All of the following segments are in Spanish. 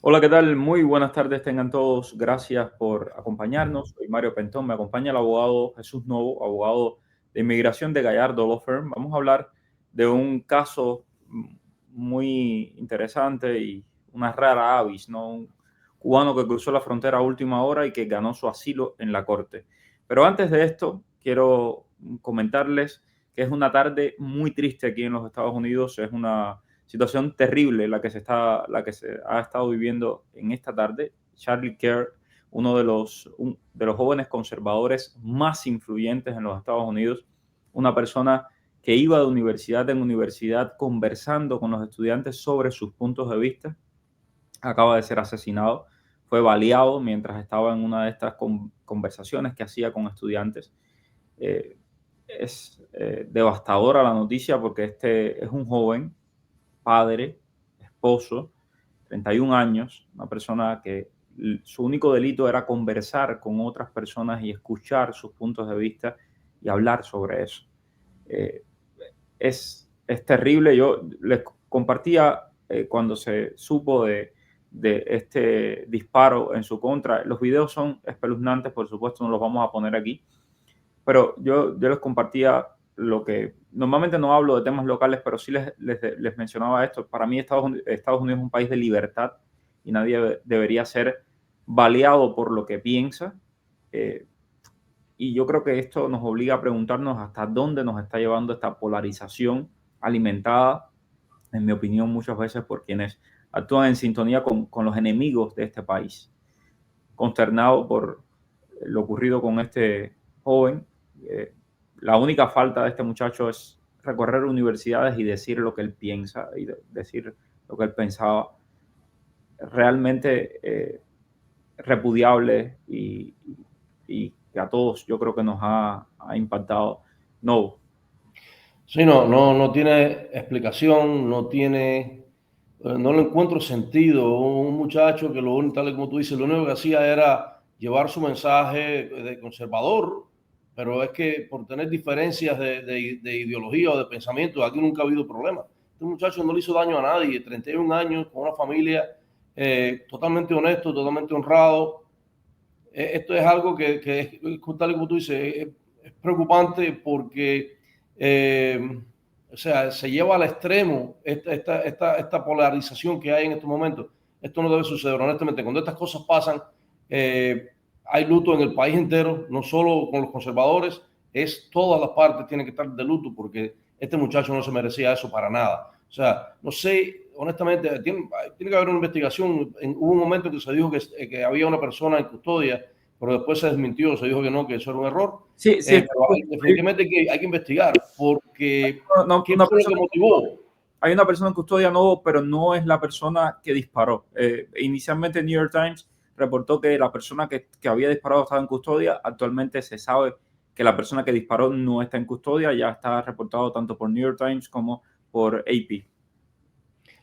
Hola, ¿qué tal? Muy buenas tardes tengan todos. Gracias por acompañarnos. Soy Mario Pentón. Me acompaña el abogado Jesús Novo, abogado de inmigración de Gallardo Law Firm. Vamos a hablar de un caso muy interesante y una rara avis, ¿no? Un cubano que cruzó la frontera a última hora y que ganó su asilo en la corte. Pero antes de esto, quiero comentarles que es una tarde muy triste aquí en los Estados Unidos. Es una situación terrible la que se ha estado viviendo en esta tarde. Charlie Kirk, uno de los jóvenes conservadores más influyentes en los Estados Unidos, una persona que iba de universidad en universidad conversando con los estudiantes sobre sus puntos de vista, acaba de ser asesinado. Fue baleado mientras estaba en una de estas conversaciones que hacía con estudiantes. Eh, es devastadora la noticia porque este es un joven padre, esposo, 31 años, una persona que su único delito era conversar con otras personas y escuchar sus puntos de vista y hablar sobre eso. Eh, es terrible. Yo les compartía cuando se supo de este disparo en su contra. Los videos son espeluznantes, por supuesto, no los vamos a poner aquí, pero yo les compartía lo que normalmente no hablo de temas locales, pero sí les mencionaba esto. Para mí Estados Unidos es un país de libertad y nadie debería ser baleado por lo que piensa. Eh, y yo creo que esto nos obliga a preguntarnos hasta dónde nos está llevando esta polarización alimentada, en mi opinión, muchas veces por quienes actúan en sintonía con los enemigos de este país. Consternado por lo ocurrido con este joven. Eh, la única falta de este muchacho es recorrer universidades y decir lo que él piensa y decir lo que él pensaba. Realmente repudiable y que a todos yo creo que nos ha impactado. No. Sí, no tiene explicación, no le encuentro sentido. Un muchacho que tal y como tú dices, lo único que hacía era llevar su mensaje de conservador, pero es que por tener diferencias de ideología o de pensamiento, aquí nunca ha habido problema. Este muchacho no le hizo daño a nadie, 31 años, con una familia totalmente honesto, totalmente honrado. Esto es algo que es, tal y como tú dices, es preocupante porque o sea, se lleva al extremo esta polarización que hay en estos momentos. Esto no debe suceder, honestamente. Cuando estas cosas pasan, hay luto en el país entero, no solo con los conservadores, es todas las partes tienen que estar de luto porque este muchacho no se merecía eso para nada. O sea, no sé, honestamente, tiene que haber una investigación. Hubo un momento que se dijo que había una persona en custodia, pero después se desmintió, se dijo que no, que eso era un error. Sí, sí, Pero definitivamente hay que investigar, porque no, ¿qué una fue lo persona, que motivó? hay una persona en custodia, no, pero no es la persona que disparó. Inicialmente New York Times reportó que la persona que había disparado estaba en custodia. Actualmente se sabe que la persona que disparó no está en custodia, ya está reportado tanto por New York Times como por AP.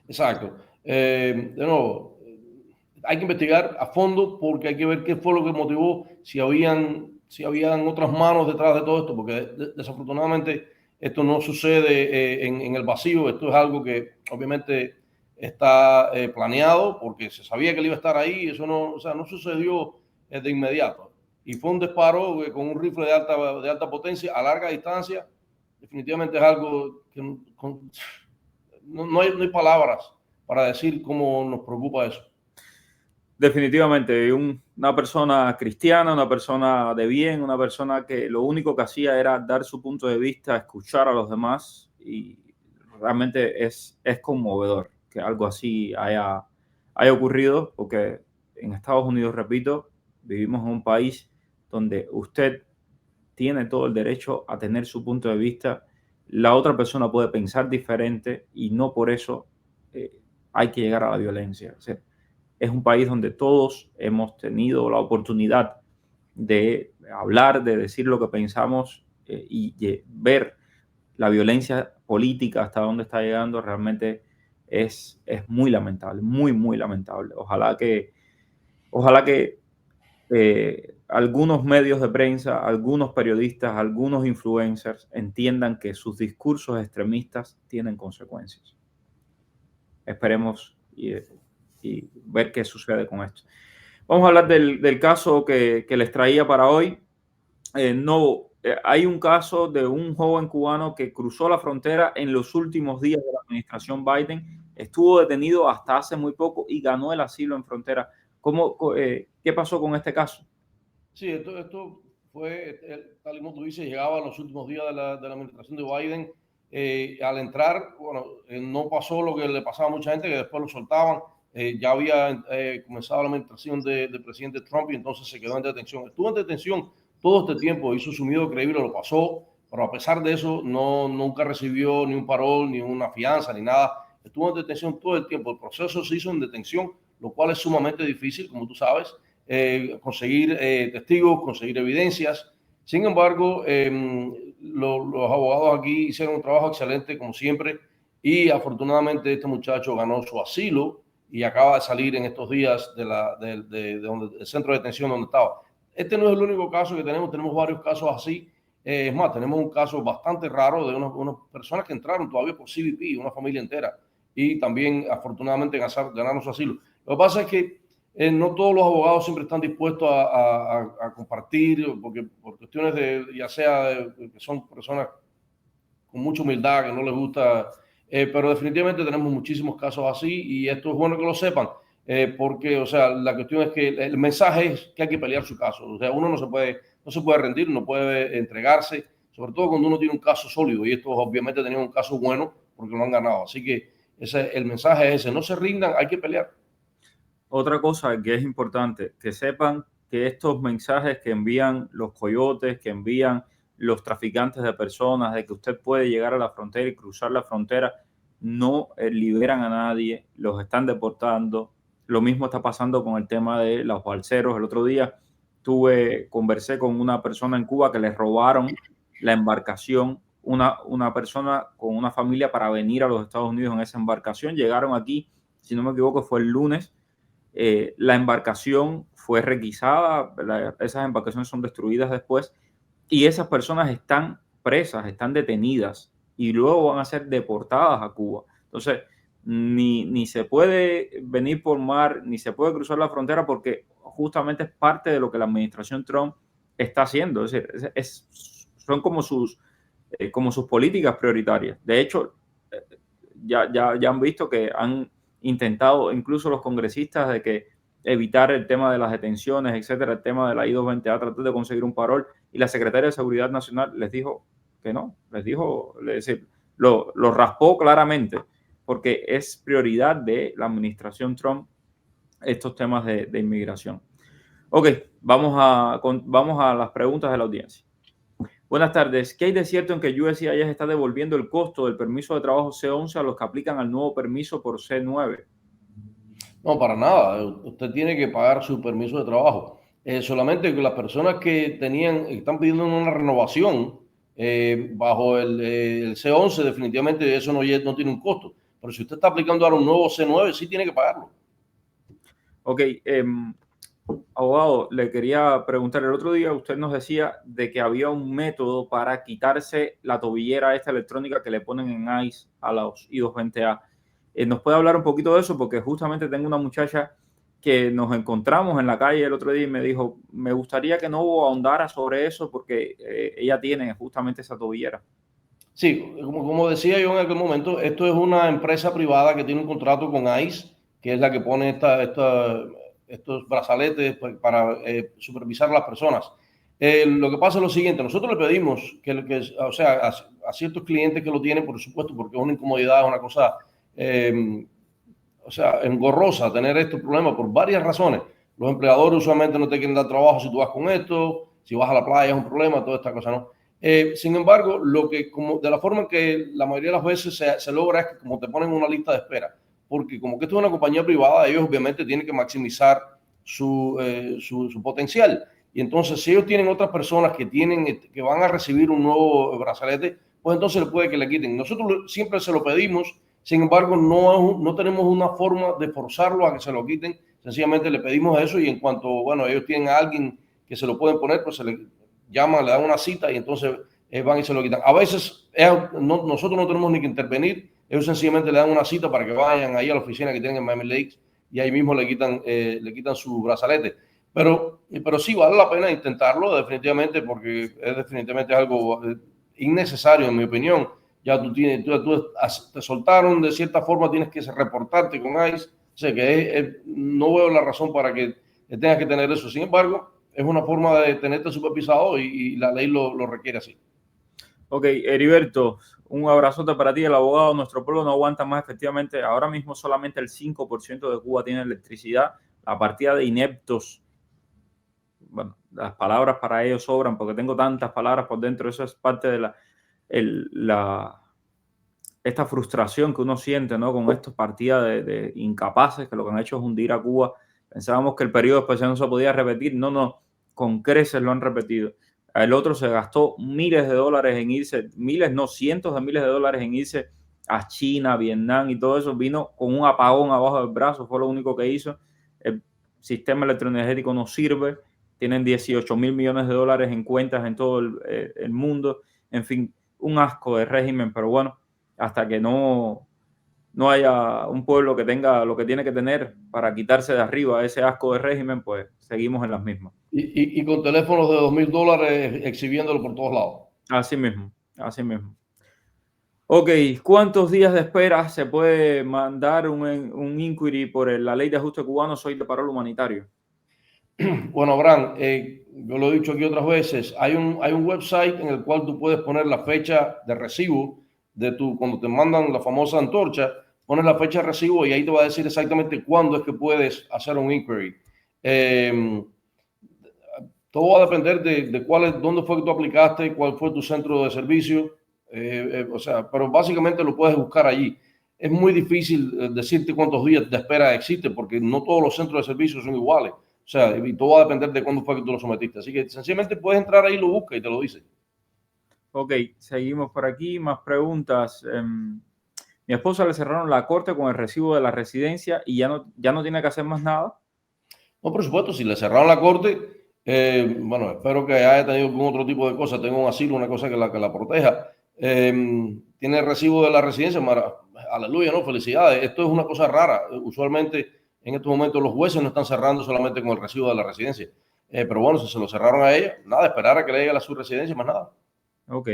Exacto. De nuevo, hay que investigar a fondo porque hay que ver qué fue lo que motivó, si habían otras manos detrás de todo esto, porque desafortunadamente esto no sucede en el vacío, esto es algo que obviamente está planeado porque se sabía que él iba a estar ahí, eso no, o sea, no sucedió de inmediato. Y fue un disparo con un rifle de alta potencia a larga distancia. Definitivamente es algo que no hay palabras para decir cómo nos preocupa eso. Definitivamente, una persona cristiana, una persona de bien, una persona que lo único que hacía era dar su punto de vista, escuchar a los demás y realmente es conmovedor que algo así haya ocurrido porque en Estados Unidos, repito, vivimos en un país donde usted tiene todo el derecho a tener su punto de vista, la otra persona puede pensar diferente y no por eso eh, hay que llegar a la violencia. O sea, es un país donde todos hemos tenido la oportunidad de hablar, de decir lo que pensamos y ver la violencia política hasta dónde está llegando, realmente es muy lamentable, muy, muy lamentable. Ojalá que algunos medios de prensa, algunos periodistas, algunos influencers entiendan que sus discursos extremistas tienen consecuencias. Esperemos y ver qué sucede con esto. Vamos a hablar del caso que les traía para hoy. Hay un caso de un joven cubano que cruzó la frontera en los últimos días de la administración Biden, estuvo detenido hasta hace muy poco y ganó el asilo en frontera. ¿Qué pasó con este caso? Sí, esto fue, tal y como tú dices, llegaba a los últimos días de la administración de Biden. Al entrar, bueno, no pasó lo que le pasaba a mucha gente, que después lo soltaban. Ya había comenzado la administración del presidente Trump y entonces se quedó en detención. Estuvo en detención todo este tiempo, hizo su miedo creíble, lo pasó, pero a pesar de eso nunca recibió ni un parol, ni una fianza, ni nada. Estuvo en detención todo el tiempo. El proceso se hizo en detención, lo cual es sumamente difícil, como tú sabes. Conseguir testigos, conseguir evidencias. Sin embargo, los abogados aquí hicieron un trabajo excelente, como siempre, y afortunadamente este muchacho ganó su asilo y acaba de salir en estos días del centro de detención donde estaba. Este no es el único caso que tenemos varios casos así. Es más, tenemos un caso bastante raro de unas personas que entraron todavía por CBP, una familia entera, y también afortunadamente ganaron su asilo. Lo que pasa es que no todos los abogados siempre están dispuestos a compartir, porque por cuestiones ya sea que son personas con mucha humildad, que no les gusta, pero definitivamente tenemos muchísimos casos así y esto es bueno que lo sepan, porque, o sea, la cuestión es que el mensaje es que hay que pelear su caso, o sea, uno no se puede rendir, no puede entregarse, sobre todo cuando uno tiene un caso sólido y estos obviamente tenían un caso bueno porque lo han ganado, así que el mensaje es ese, no se rindan, hay que pelear. Otra cosa que es importante, que sepan que estos mensajes que envían los coyotes, que envían los traficantes de personas, de que usted puede llegar a la frontera y cruzar la frontera, no liberan a nadie, los están deportando. Lo mismo está pasando con el tema de los balseros. El otro día conversé con una persona en Cuba que les robaron la embarcación, una persona con una familia para venir a los Estados Unidos en esa embarcación. Llegaron aquí, si no me equivoco, fue el lunes. La embarcación fue requisada, esas embarcaciones son destruidas después y esas personas están presas, están detenidas y luego van a ser deportadas a Cuba. Entonces, ni se puede venir por mar, ni se puede cruzar la frontera porque justamente es parte de lo que la administración Trump está haciendo. Es decir, son como sus políticas prioritarias. De hecho, ya han visto que han intentado, incluso los congresistas, de que evitar el tema de las detenciones, etcétera, el tema de la I-220A, tratar de conseguir un parol, y la secretaria de Seguridad Nacional les dijo que no, lo raspó claramente, porque es prioridad de la administración Trump estos temas de inmigración. Ok, vamos a las preguntas de la audiencia. Buenas tardes. ¿Qué hay de cierto en que USCIS está devolviendo el costo del permiso de trabajo C11 a los que aplican al nuevo permiso por C9? No, para nada. Usted tiene que pagar su permiso de trabajo. Solamente que las personas que están pidiendo una renovación bajo el C11, definitivamente eso no tiene un costo. Pero si usted está aplicando ahora un nuevo C9, sí tiene que pagarlo. Ok, abogado, le quería preguntar, el otro día usted nos decía de que había un método para quitarse la tobillera esta electrónica que le ponen en ICE a los I-220A. ¿Nos puede hablar un poquito de eso? Porque justamente tengo una muchacha que nos encontramos en la calle el otro día y me dijo, me gustaría que no ahondara sobre eso porque ella tiene justamente esa tobillera. Sí, como decía yo en aquel momento, esto es una empresa privada que tiene un contrato con ICE, que es la que pone estos brazaletes para supervisar a las personas. Lo que pasa es lo siguiente, nosotros le pedimos o sea, a ciertos clientes que lo tienen, por supuesto, porque es una incomodidad, es una cosa, o sea, engorrosa tener estos problemas por varias razones. Los empleadores usualmente no te quieren dar trabajo si tú vas con esto, si vas a la playa es un problema, toda esta cosa, ¿no? Sin embargo, de la forma en que la mayoría de las veces se logra es que como te ponen una lista de espera, porque como que esto es una compañía privada, ellos obviamente tienen que maximizar su potencial. Y entonces, si ellos tienen otras personas que van a recibir un nuevo brazalete, pues entonces le puede que le quiten. Nosotros siempre se lo pedimos, sin embargo, no tenemos una forma de forzarlo a que se lo quiten. Sencillamente le pedimos eso y en cuanto, bueno, ellos tienen a alguien que se lo pueden poner, pues se le llaman, le dan una cita y entonces van y se lo quitan. A veces nosotros no tenemos ni que intervenir, ellos sencillamente le dan una cita para que vayan ahí a la oficina que tienen en Miami Lakes y ahí mismo le quitan su brazalete. Pero sí vale la pena intentarlo definitivamente, porque es definitivamente algo innecesario en mi opinión. Ya tú te soltaron de cierta forma, tienes que reportarte con ICE. O sea que no veo la razón para que tengas que tener eso. Sin embargo, es una forma de tenerte supervisado y la ley lo requiere así. Ok, Heriberto, un abrazote para ti, el abogado. Nuestro pueblo no aguanta más, efectivamente. Ahora mismo solamente el 5% de Cuba tiene electricidad. La partida de ineptos, bueno, las palabras para ellos sobran porque tengo tantas palabras por dentro. Eso es parte de esta frustración que uno siente, ¿no? Con estos partidas de incapaces que lo que han hecho es hundir a Cuba. Pensábamos que el periodo especial no se podía repetir. No, con creces lo han repetido. El otro se gastó miles de dólares en irse, miles, no, cientos de miles de dólares en irse a China, Vietnam y todo eso. Vino con un apagón abajo del brazo, fue lo único que hizo. El sistema electroenergético no sirve. Tienen 18 mil millones de dólares en cuentas en todo el mundo. En fin, un asco de régimen, pero bueno, hasta que no haya un pueblo que tenga lo que tiene que tener para quitarse de arriba ese asco de régimen, pues seguimos en las mismas. Y con teléfonos de $2,000 exhibiéndolo por todos lados. Así mismo, así mismo. Ok, ¿cuántos días de espera se puede mandar un inquiry por la ley de ajuste cubano? Soy de parol humanitario. Bueno, Abraham, yo lo he dicho aquí otras veces, hay un website en el cual tú puedes poner la fecha de recibo cuando te mandan la famosa antorcha, pones la fecha de recibo y ahí te va a decir exactamente cuándo es que puedes hacer un inquiry. Todo va a depender de dónde fue que tú aplicaste, cuál fue tu centro de servicio, o sea, pero básicamente lo puedes buscar allí. Es muy difícil decirte cuántos días de espera existe porque no todos los centros de servicio son iguales. O sea, y todo va a depender de cuándo fue que tú lo sometiste. Así que sencillamente puedes entrar ahí, lo buscas y te lo dice. Ok, seguimos por aquí. Más preguntas. Mi esposa le cerraron la corte con el recibo de la residencia y ya no tiene que hacer más nada. No, por supuesto, si le cerraron la corte, bueno, espero que haya tenido algún otro tipo de cosa, tenga un asilo, una cosa que la proteja. Tiene el recibo de la residencia, aleluya, ¿no? Felicidades. Esto es una cosa rara. Usualmente en estos momentos los jueces no están cerrando solamente con el recibo de la residencia. Pero bueno, si se lo cerraron a ella, nada, esperar a que le llegue a su residencia, más nada. Ok,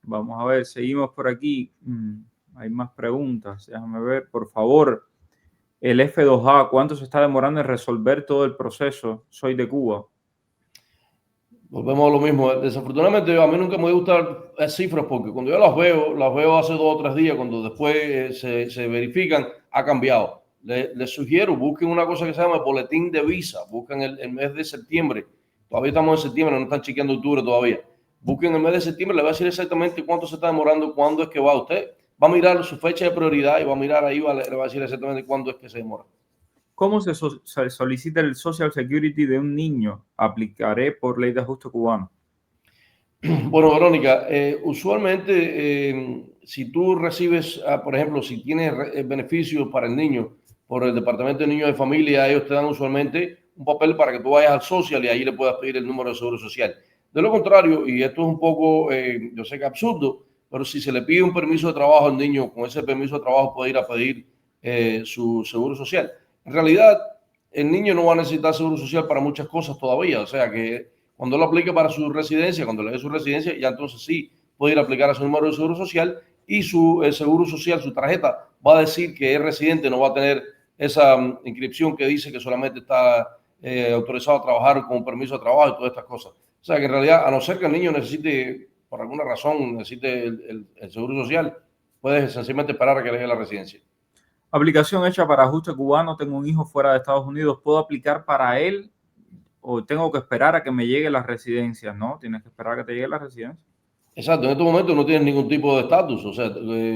vamos a ver, seguimos por aquí. Hay más preguntas, déjame ver, por favor. El F2A, ¿cuánto se está demorando en resolver todo el proceso? Soy de Cuba. Volvemos a lo mismo. Desafortunadamente, a mí nunca me gusta las cifras porque cuando yo las veo hace 2 o 3 días, cuando después se verifican, ha cambiado. Les sugiero, busquen una cosa que se llama boletín de visa. Busquen el mes de septiembre. Todavía estamos en septiembre, no están chequeando octubre todavía. Busquen el mes de septiembre, le va a decir exactamente cuánto se está demorando, cuándo es que va usted. Va a mirar su fecha de prioridad y va a mirar ahí, le va a decir exactamente cuándo es que se demora. ¿Cómo se solicita el Social Security de un niño? Aplicaré por ley de ajuste cubano. Bueno, Verónica, usualmente si tú recibes, por ejemplo, si tienes beneficios para el niño por el Departamento de Niños de Familia, ellos te dan usualmente un papel para que tú vayas al social y ahí le puedas pedir el número de seguro social. De lo contrario, y esto es un poco, yo sé que absurdo, pero si se le pide un permiso de trabajo al niño, con ese permiso de trabajo puede ir a pedir su seguro social. En realidad, el niño no va a necesitar seguro social para muchas cosas todavía, o sea que cuando lo aplique para su residencia, cuando le dé su residencia, ya entonces sí puede ir a aplicar a su número de seguro social y su seguro social, su tarjeta, va a decir que es residente, no va a tener esa inscripción que dice que solamente está autorizado a trabajar con un permiso de trabajo y todas estas cosas. O sea que en realidad, a no ser que el niño necesite, por alguna razón, necesite el seguro social, puede sencillamente esperar a que le llegue la residencia. Aplicación hecha para ajuste cubano. Tengo un hijo fuera de Estados Unidos. ¿Puedo aplicar para él o tengo que esperar a que me llegue la residencia? No, tienes que esperar a que te llegue la residencia. Exacto, en estos momentos no tienes ningún tipo de estatus, o sea,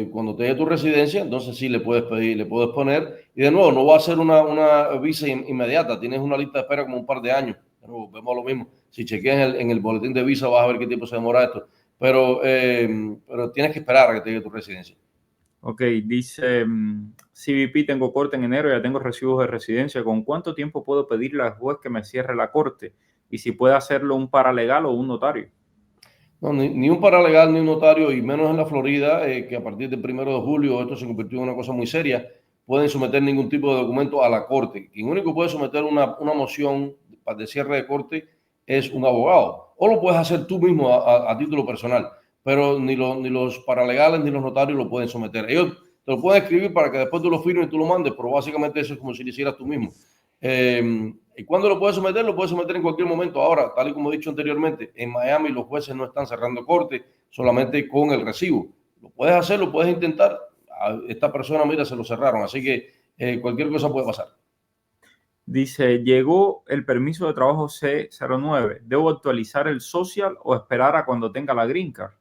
cuando te llegue tu residencia, entonces sí le puedes pedir, le puedes poner, y de nuevo, no va a ser una visa inmediata, tienes una lista de espera como un par de años, pero vemos lo mismo, si chequeas en el boletín de visa vas a ver qué tiempo se demora esto, pero tienes que esperar a que te llegue tu residencia. Ok, dice CBP, tengo corte en enero, ya tengo recibos de residencia. ¿Con cuánto tiempo puedo pedirle al juez que me cierre la corte? Y si puede hacerlo un paralegal o un notario. No, ni un paralegal ni un notario, y menos en la Florida, que a partir del 1 de julio esto se convirtió en una cosa muy seria, pueden someter ningún tipo de documento a la corte. Quien único puede someter una moción de cierre de corte es un abogado. O lo puedes hacer tú mismo a título personal, pero ni los paralegales ni los notarios lo pueden someter. Ellos te lo pueden escribir para que después tú lo firmes y tú lo mandes, pero básicamente eso es como si lo hicieras tú mismo. ¿Y cuándo lo puedes someter? Lo puedes someter en cualquier momento. Ahora, tal y como he dicho anteriormente, en Miami los jueces no están cerrando corte solamente con el recibo. Lo puedes hacer, lo puedes intentar. A esta persona, mira, se lo cerraron, así que cualquier cosa puede pasar. Dice, llegó el permiso de trabajo C09. ¿Debo actualizar el social o esperar a cuando tenga la green card?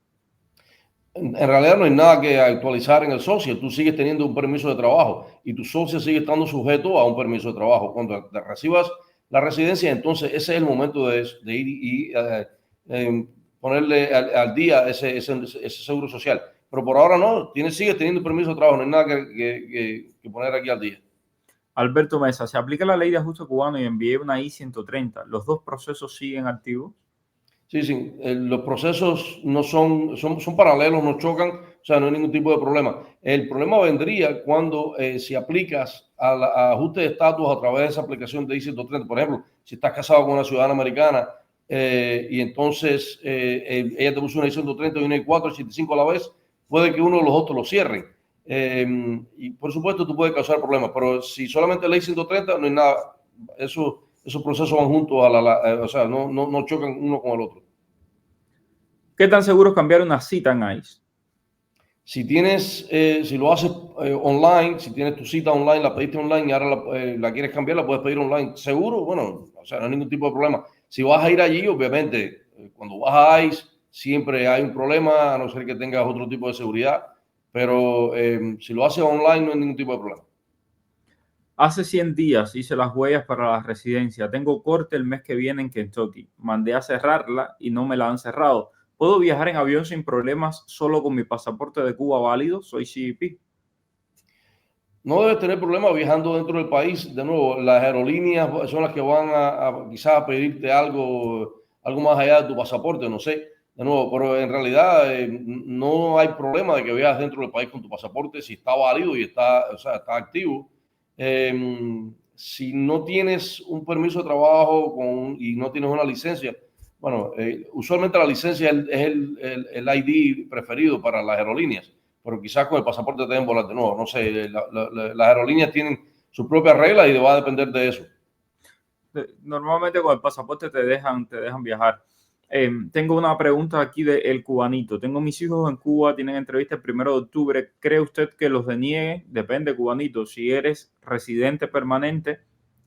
En realidad no hay nada que actualizar en el social. Tú sigues teniendo un permiso de trabajo y tu social sigue estando sujeto a un permiso de trabajo. Cuando te recibas la residencia, entonces ese es el momento de ir y ponerle al día ese seguro social. Pero por ahora no, sigues teniendo permiso de trabajo, no hay nada que poner aquí al día. Alberto Mesa, se aplica la ley de ajuste cubano y envié una I-130. ¿Los dos procesos siguen activos? Sí, sí, los procesos no son paralelos, no chocan, o sea, no hay ningún tipo de problema. El problema vendría cuando si aplicas a ajuste de estatus a través de esa aplicación de I-130, por ejemplo, si estás casado con una ciudadana americana y entonces ella te puso una I-130 y una I-485 a la vez, puede que uno de los otros lo cierren. Y por supuesto tú puedes causar problemas, pero si solamente la I-130 no hay nada, esos procesos van juntos o sea, no chocan uno con el otro. ¿Qué tan seguro es cambiar una cita en ICE? Si lo haces online, si tienes tu cita online, la pediste online y ahora la quieres cambiar, la puedes pedir online. ¿Seguro? Bueno, o sea, no hay ningún tipo de problema. Si vas a ir allí, obviamente, cuando vas a ICE, siempre hay un problema, a no ser que tengas otro tipo de seguridad. Pero si lo haces online, no hay ningún tipo de problema. Hace 100 días hice las huellas para la residencia. Tengo corte el mes que viene en Kentucky. Mandé a cerrarla y no me la han cerrado. ¿Puedo viajar en avión sin problemas solo con mi pasaporte de Cuba válido? Soy CBP. No debes tener problemas viajando dentro del país. De nuevo, las aerolíneas son las que van quizás a pedirte algo más allá de tu pasaporte, no sé. De nuevo, pero en realidad no hay problema de que viajes dentro del país con tu pasaporte si está válido y está activo. Si no tienes un permiso de trabajo y no tienes una licencia, bueno, usualmente la licencia es el ID preferido para las aerolíneas, pero quizás con el pasaporte te den volar de nuevo. No sé, las aerolíneas tienen sus propias reglas y va a depender de eso. Normalmente con el pasaporte te dejan viajar. Tengo una pregunta aquí de El Cubanito. Tengo mis hijos en Cuba, tienen entrevista el 1 de octubre. ¿Cree usted que los deniegue? Depende, Cubanito. Si eres residente permanente,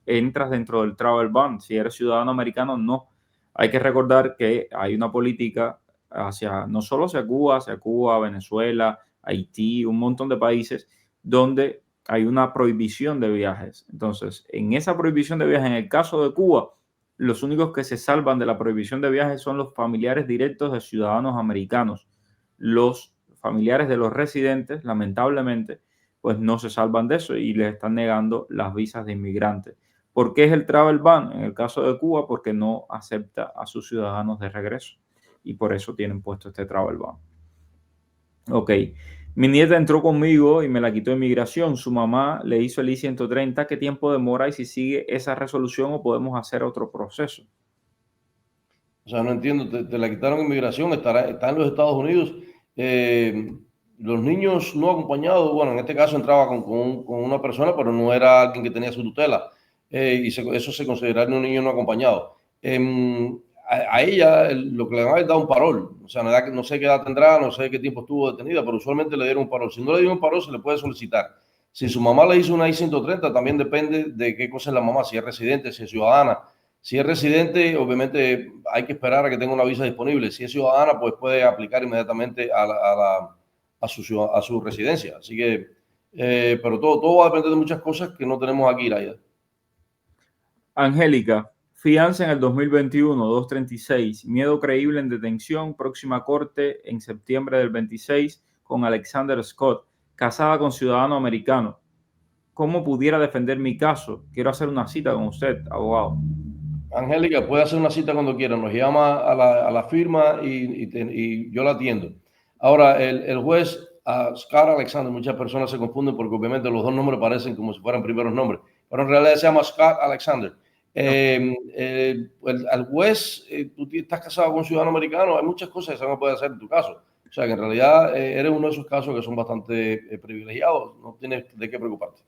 entras dentro del travel ban. Si eres ciudadano americano, no. Hay que recordar que hay una política no solo hacia Cuba, Venezuela, Haití, un montón de países donde hay una prohibición de viajes. Entonces, en esa prohibición de viajes, en el caso de Cuba, los únicos que se salvan de la prohibición de viajes son los familiares directos de ciudadanos americanos. Los familiares de los residentes, lamentablemente, pues no se salvan de eso y les están negando las visas de inmigrantes. ¿Por qué es el travel ban? En el caso de Cuba, porque no acepta a sus ciudadanos de regreso y por eso tienen puesto este travel ban. Ok. Mi nieta entró conmigo y me la quitó inmigración. Su mamá le hizo el I-130. ¿Qué tiempo demora y si sigue esa resolución o podemos hacer otro proceso? O sea, no entiendo, te la quitaron inmigración, está en los Estados Unidos. Los niños no acompañados, bueno, en este caso entraba con una persona, pero no era alguien que tenía su tutela. Eso se consideraría un niño no acompañado. A ella lo que le van a dar un parol. O sea, no sé qué edad tendrá, no sé qué tiempo estuvo detenida, pero usualmente le dieron un parol. Si no le dieron un parol, se le puede solicitar. Si su mamá le hizo una I-130, también depende de qué cosa es la mamá, si es residente, si es ciudadana. Si es residente, obviamente hay que esperar a que tenga una visa disponible. Si es ciudadana, pues puede aplicar inmediatamente a su residencia. Así que, pero todo va a depender de muchas cosas que no tenemos aquí, Laida. Angélica, fianza en el 2021, 236. Miedo creíble en detención. Próxima corte en septiembre del 26 con Alexander Scott. Casada con ciudadano americano. ¿Cómo pudiera defender mi caso? Quiero hacer una cita con usted, abogado. Angélica, puede hacer una cita cuando quiera. Nos llama a la firma y yo la atiendo. Ahora, el juez Scott Alexander. Muchas personas se confunden porque obviamente los dos nombres parecen como si fueran primeros nombres, pero en realidad se llama Scott Alexander. Al juez, tú estás casado con un ciudadano americano, hay muchas cosas que se van a poder hacer en tu caso. O sea que en realidad eres uno de esos casos que son bastante privilegiados, no tienes de qué preocuparte.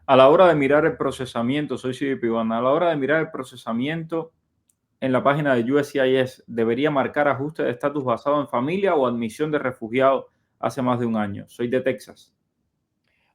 A la hora de mirar el procesamiento, soy CBP1, a la hora de mirar el procesamiento en la página de USCIS, ¿debería marcar ajuste de estatus basado en familia o admisión de refugiado hace más de un año? Soy de Texas.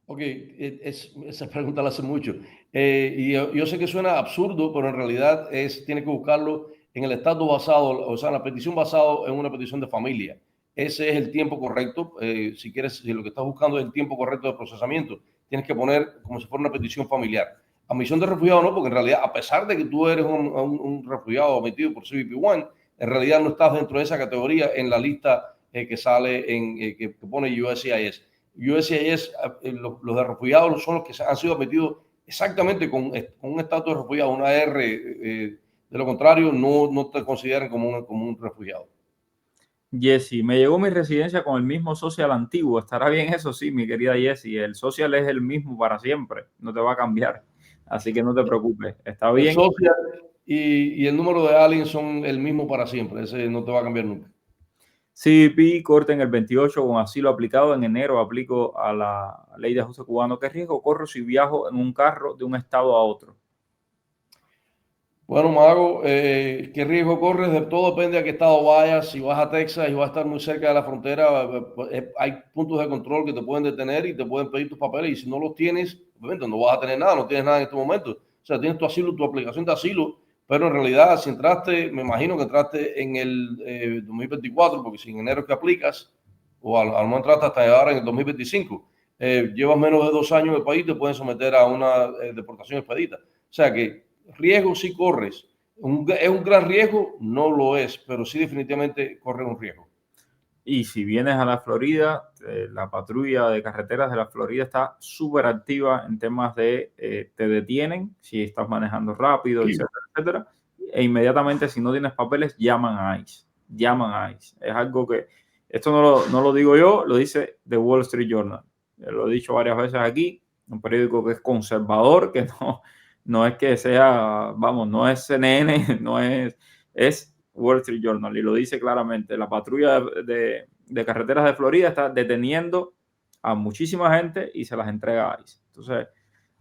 Ok, esa pregunta la hace mucho. Y yo sé que suena absurdo, pero en realidad tiene que buscarlo en el estatus basado, o sea, en la petición basado en una petición de familia. Ese es el tiempo correcto. Si lo que estás buscando es el tiempo correcto de procesamiento, tienes que poner como si fuera una petición familiar. Admisión de refugiado no, porque en realidad, a pesar de que tú eres un refugiado admitido por CBP1, en realidad no estás dentro de esa categoría en la lista que sale que pone USCIS. USCIS, los de refugiados son los que han sido admitidos exactamente con un estatus de refugiado, una R. De lo contrario, no te consideran como un refugiado. Jessy, me llegó mi residencia con el mismo social antiguo. ¿Estará bien eso? Sí, mi querida Jessy. El social es el mismo para siempre. No te va a cambiar. Así que no te preocupes. Está bien. El social y el número de aliens son el mismo para siempre. Ese no te va a cambiar nunca. CBP corte en el 28 con asilo aplicado. En enero aplico a la ley de ajuste cubano. ¿Qué riesgo corro si viajo en un carro de un estado a otro? Bueno, Mago, ¿qué riesgo corres? Todo depende a qué estado vayas. Si vas a Texas y vas a estar muy cerca de la frontera, hay puntos de control que te pueden detener y te pueden pedir tus papeles. Y si no los tienes, obviamente no vas a tener nada, no tienes nada en este momento. O sea, tienes tu asilo, tu aplicación de asilo, pero en realidad, si entraste, me imagino que entraste en el 2024, porque si en enero es que aplicas, o a lo mejor entraste hasta ahora en el 2025, llevas menos de 2 años en el país, te pueden someter a una deportación expedita. O sea que riesgo sí corres. ¿Es un gran riesgo? No lo es, pero sí definitivamente corre un riesgo. Y si vienes a la Florida, la patrulla de carreteras de la Florida está súper activa en temas de te detienen si estás manejando rápido, Sí. etcétera, etcétera. E inmediatamente, si no tienes papeles, llaman a ICE. Llaman a ICE. Es algo que, esto no lo digo yo, lo dice The Wall Street Journal. Lo he dicho varias veces aquí, un periódico que es conservador, que no es que sea, vamos, no es CNN, es Wall Street Journal, y lo dice claramente. La patrulla de carreteras de Florida está deteniendo a muchísima gente y se las entrega a ICE. Entonces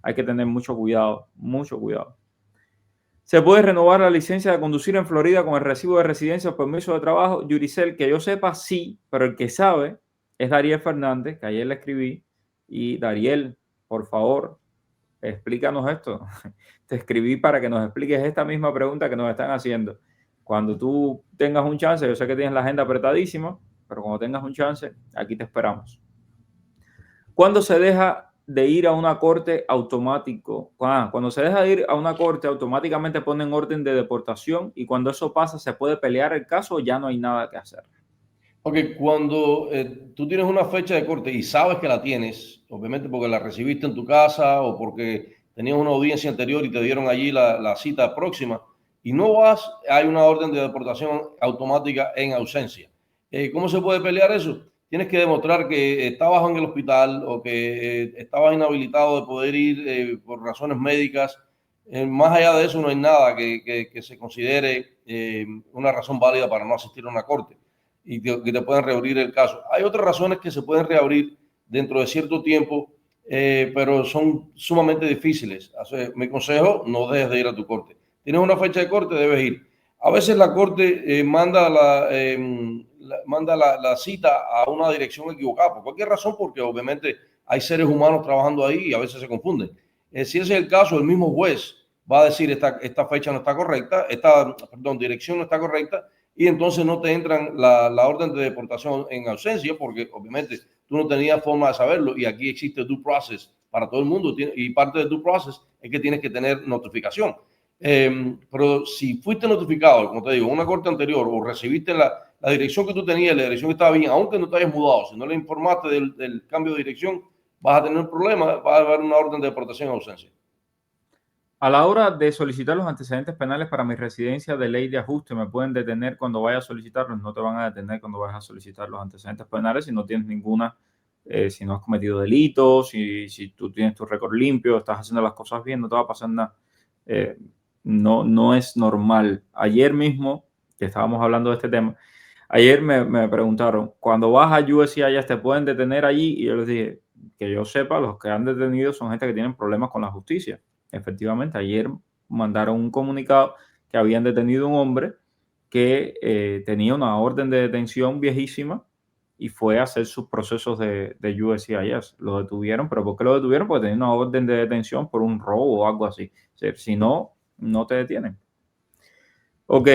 hay que tener mucho cuidado, mucho cuidado. ¿Se puede renovar la licencia de conducir en Florida con el recibo de residencia o permiso de trabajo? Yuricel, que yo sepa, sí, pero el que sabe es Dariel Fernández, que ayer le escribí. Y Dariel, por favor, explícanos esto. Te escribí para que nos expliques esta misma pregunta que nos están haciendo. Cuando tú tengas un chance, yo sé que tienes la agenda apretadísima, pero cuando tengas un chance, aquí te esperamos. ¿Cuándo se deja de ir a una corte automático? Cuando se deja de ir a una corte, automáticamente ponen orden de deportación, y cuando eso pasa, ¿se puede pelear el caso o ya no hay nada que hacer? Ok, cuando tú tienes una fecha de corte y sabes que la tienes, obviamente porque la recibiste en tu casa o porque tenías una audiencia anterior y te dieron allí la cita próxima y no vas, hay una orden de deportación automática en ausencia. ¿Cómo se puede pelear eso? Tienes que demostrar que estabas en el hospital o que estabas inhabilitado de poder ir por razones médicas. Más allá de eso, no hay nada que se considere una razón válida para no asistir a una corte y que te puedan reabrir el caso. Hay otras razones que se pueden reabrir dentro de cierto tiempo, pero son sumamente difíciles. Mi consejo, no dejes de ir a tu corte. Tienes una fecha de corte, debes ir. A veces la corte manda la cita a una dirección equivocada, por cualquier razón, porque obviamente hay seres humanos trabajando ahí y a veces se confunden. Si ese es el caso, el mismo juez va a decir esta fecha no está correcta, dirección no está correcta, y entonces no te entran la orden de deportación en ausencia, porque obviamente tú no tenías forma de saberlo, y aquí existe due process para todo el mundo, y parte del due process es que tienes que tener notificación. Pero si fuiste notificado, como te digo, en una corte anterior, o recibiste la dirección que tú tenías, la dirección que estaba bien, aunque no te hayas mudado, si no le informaste del cambio de dirección, vas a tener un problema, va a haber una orden de deportación en ausencia. A la hora de solicitar los antecedentes penales para mi residencia de ley de ajuste, ¿me pueden detener cuando vaya a solicitarlos? No te van a detener cuando vayas a solicitar los antecedentes penales si no tienes ninguna, si no has cometido delitos, si tú tienes tu récord limpio, estás haciendo las cosas bien, no te va a pasar nada. No es normal. Ayer mismo, que estábamos hablando de este tema, ayer me preguntaron, cuando vas a USCIS te pueden detener allí, y yo les dije, que yo sepa, los que han detenido son gente que tienen problemas con la justicia. Efectivamente, ayer mandaron un comunicado que habían detenido a un hombre que tenía una orden de detención viejísima y fue a hacer sus procesos de USCIS. Lo detuvieron, pero ¿por qué lo detuvieron? Porque tenía una orden de detención por un robo o algo así. O sea, si no, no te detienen. Ok,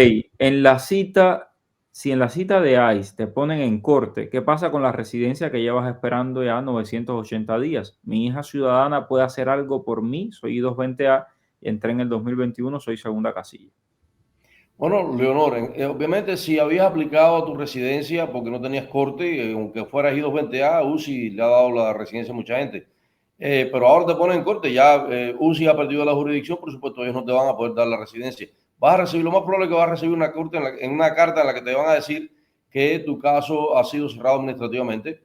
si en la cita de ICE te ponen en corte, ¿qué pasa con la residencia que llevas esperando ya 980 días? Mi hija ciudadana puede hacer algo por mí, soy I-220A y entré en el 2021, soy segunda casilla. Bueno, Leonor, obviamente si habías aplicado a tu residencia porque no tenías corte, aunque fueras I-220A, UCI le ha dado la residencia a mucha gente. Pero ahora te ponen en corte, ya UCI ha perdido la jurisdicción, por supuesto ellos no te van a poder dar la residencia. Vas a recibir, lo más probable es que vas a recibir una, corte en una carta en la que te van a decir que tu caso ha sido cerrado administrativamente,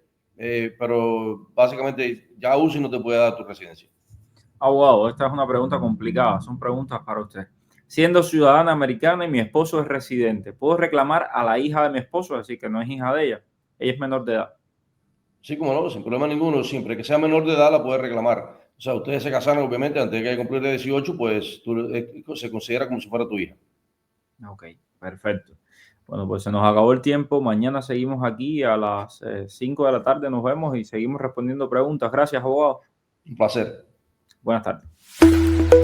pero básicamente ya UCI no te puede dar tu residencia. Abogado, esta es una pregunta complicada, son preguntas para usted. Siendo ciudadana americana y mi esposo es residente, ¿puedo reclamar a la hija de mi esposo, es decir, que no es hija de ella? Ella es menor de edad. Sí, como no, sin problema ninguno, siempre que sea menor de edad la puede reclamar. O sea, ustedes se casaron, obviamente, antes de que cumplir 18, pues se considera como si fuera tu hija. Ok, perfecto. Bueno, pues se nos acabó el tiempo. Mañana seguimos aquí a las 5 de la tarde. Nos vemos y seguimos respondiendo preguntas. Gracias, abogado. Un placer. Buenas tardes.